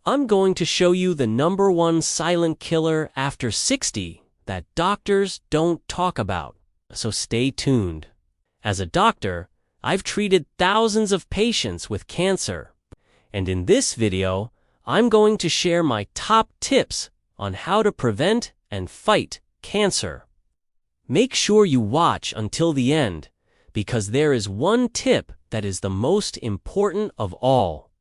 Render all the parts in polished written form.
I'm going to show you the #1 silent killer after 60 that doctors don't talk about, so stay tuned. As a doctor, I've treated thousands of patients with cancer, and in this video, I'm going to share my top tips on how to prevent and fight cancer. Make sure you watch until the end, because there is one tip that is the most important of all.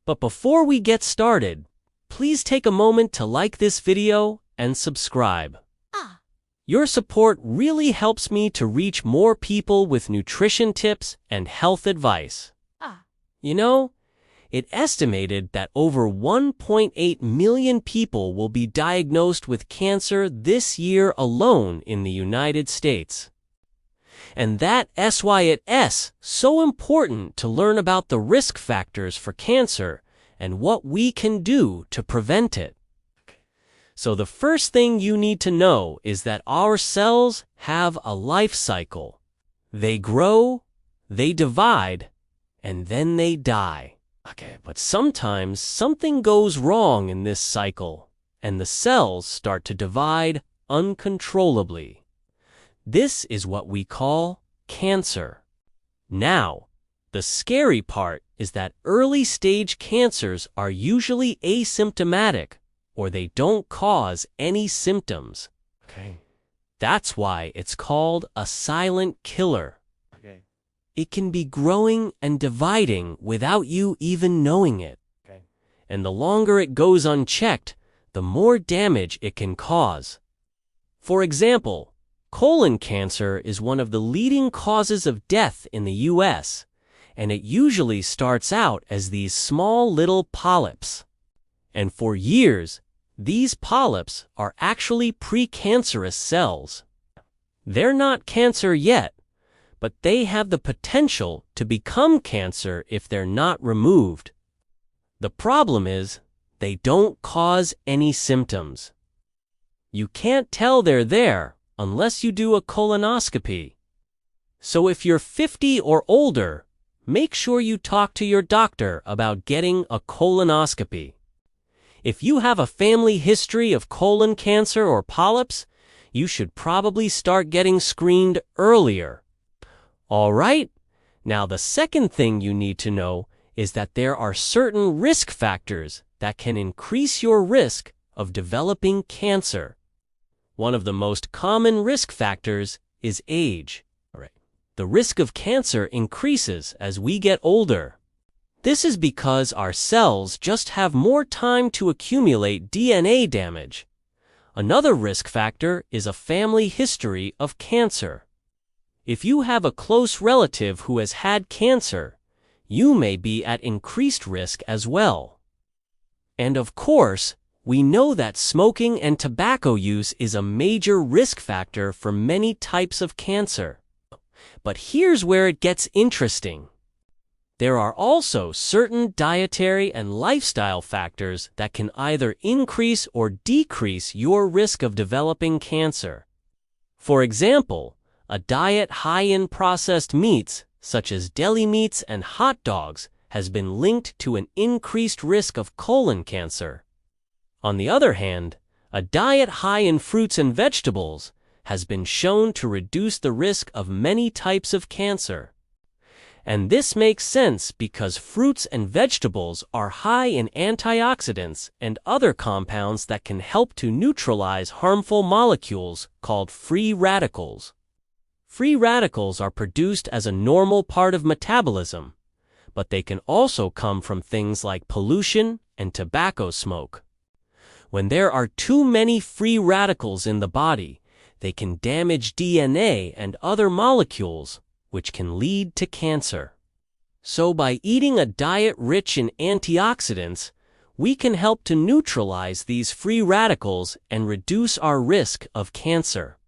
But before we get started, please take a moment to like this video and subscribe. Your support really helps me to reach more people with nutrition tips and health advice. You know, it's estimated that over 1.8 million people will be diagnosed with cancer this year alone in the United States. And that's why it's so important to learn about the risk factors for cancer and what we can do to prevent it. So the first thing you need to know is that our cells have a life cycle. They grow, they divide, and then they die. But sometimes something goes wrong in this cycle, and the cells start to divide uncontrollably. This is what we call cancer. Now, the scary part is that early-stage cancers are usually asymptomatic, or they don't cause any symptoms. That's why it's called a silent killer. It can be growing and dividing without you even knowing it. And the longer it goes unchecked, the more damage it can cause. For example, colon cancer is one of the leading causes of death in the U.S., and it usually starts out as these small little polyps. And for years, these polyps are actually precancerous cells. They're not cancer yet, but they have the potential to become cancer if they're not removed. The problem is, they don't cause any symptoms. You can't tell they're there unless you do a colonoscopy. So if you're 50 or older, make sure you talk to your doctor about getting a colonoscopy. If you have a family history of colon cancer or polyps, you should probably start getting screened earlier. All right? Now the second thing you need to know is that there are certain risk factors that can increase your risk of developing cancer. One of the most common risk factors is age. The risk of cancer increases as we get older. This is because our cells just have more time to accumulate DNA damage. Another risk factor is a family history of cancer. If you have a close relative who has had cancer, you may be at increased risk as well. And of course, we know that smoking and tobacco use is a major risk factor for many types of cancer. But here's where it gets interesting. There are also certain dietary and lifestyle factors that can either increase or decrease your risk of developing cancer. For example, a diet high in processed meats, such as deli meats and hot dogs, has been linked to an increased risk of colon cancer. On the other hand, a diet high in fruits and vegetables has been shown to reduce the risk of many types of cancer. And this makes sense because fruits and vegetables are high in antioxidants and other compounds that can help to neutralize harmful molecules called free radicals. Free radicals are produced as a normal part of metabolism, but they can also come from things like pollution and tobacco smoke. When there are too many free radicals in the body, they can damage DNA and other molecules, which can lead to cancer. So by eating a diet rich in antioxidants, we can help to neutralize these free radicals and reduce our risk of cancer.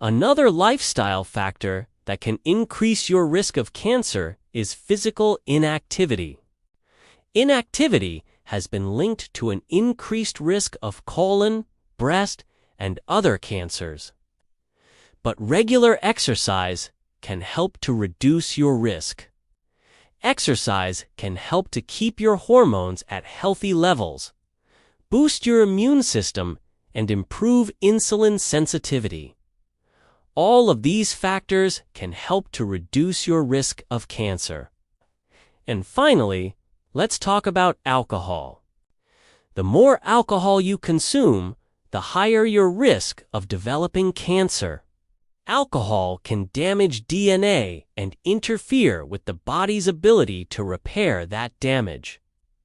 Another lifestyle factor that can increase your risk of cancer is physical inactivity. Inactivity has been linked to an increased risk of colon, breast, and other cancers. But regular exercise can help to reduce your risk. Exercise can help to keep your hormones at healthy levels, boost your immune system, and improve insulin sensitivity. All of these factors can help to reduce your risk of cancer. And finally, let's talk about alcohol. The more alcohol you consume, the higher your risk of developing cancer. Alcohol can damage DNA and interfere with the body's ability to repair that damage.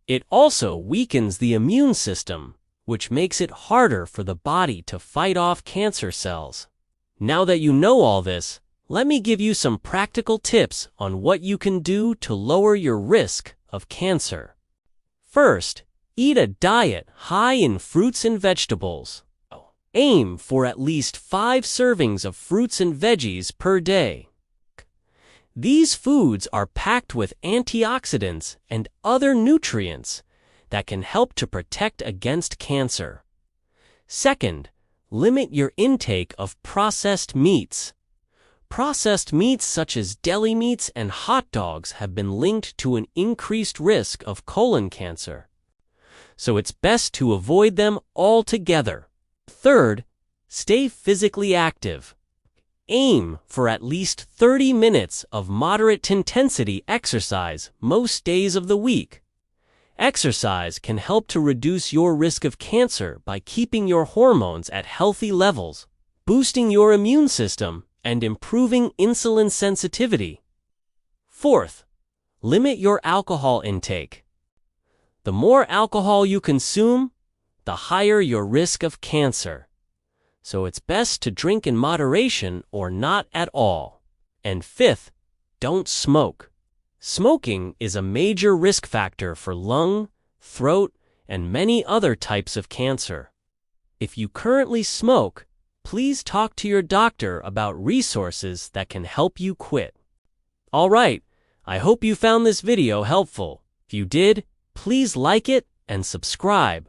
It also weakens the immune system, which makes it harder for the body to fight off cancer cells. Now that you know all this, let me give you some practical tips on what you can do to lower your risk of cancer. First, eat a diet high in fruits and vegetables. Aim for at least 5 servings of fruits and veggies per day. These foods are packed with antioxidants and other nutrients that can help to protect against cancer. Second, limit your intake of processed meats. Processed meats such as deli meats and hot dogs have been linked to an increased risk of colon cancer, so it's best to avoid them altogether. Third, stay physically active. Aim for at least 30 minutes of moderate-intensity exercise most days of the week. Exercise can help to reduce your risk of cancer by keeping your hormones at healthy levels, boosting your immune system, and improving insulin sensitivity. Fourth, limit your alcohol intake. The more alcohol you consume, the higher your risk of cancer. So it's best to drink in moderation or not at all. And fifth, don't smoke. Smoking is a major risk factor for lung, throat, and many other types of cancer. If you currently smoke, please talk to your doctor about resources that can help you quit. Alright, I hope you found this video helpful. If you did, please like it and subscribe.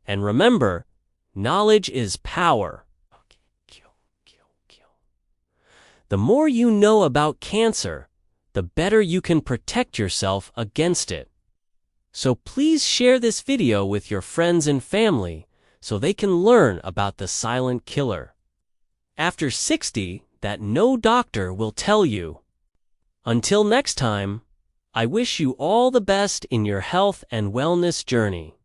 And remember, knowledge is power. The more you know about cancer, the better you can protect yourself against it. So please share this video with your friends and family so they can learn about the silent killer. After 60, that no doctor will tell you. Until next time, I wish you all the best in your health and wellness journey.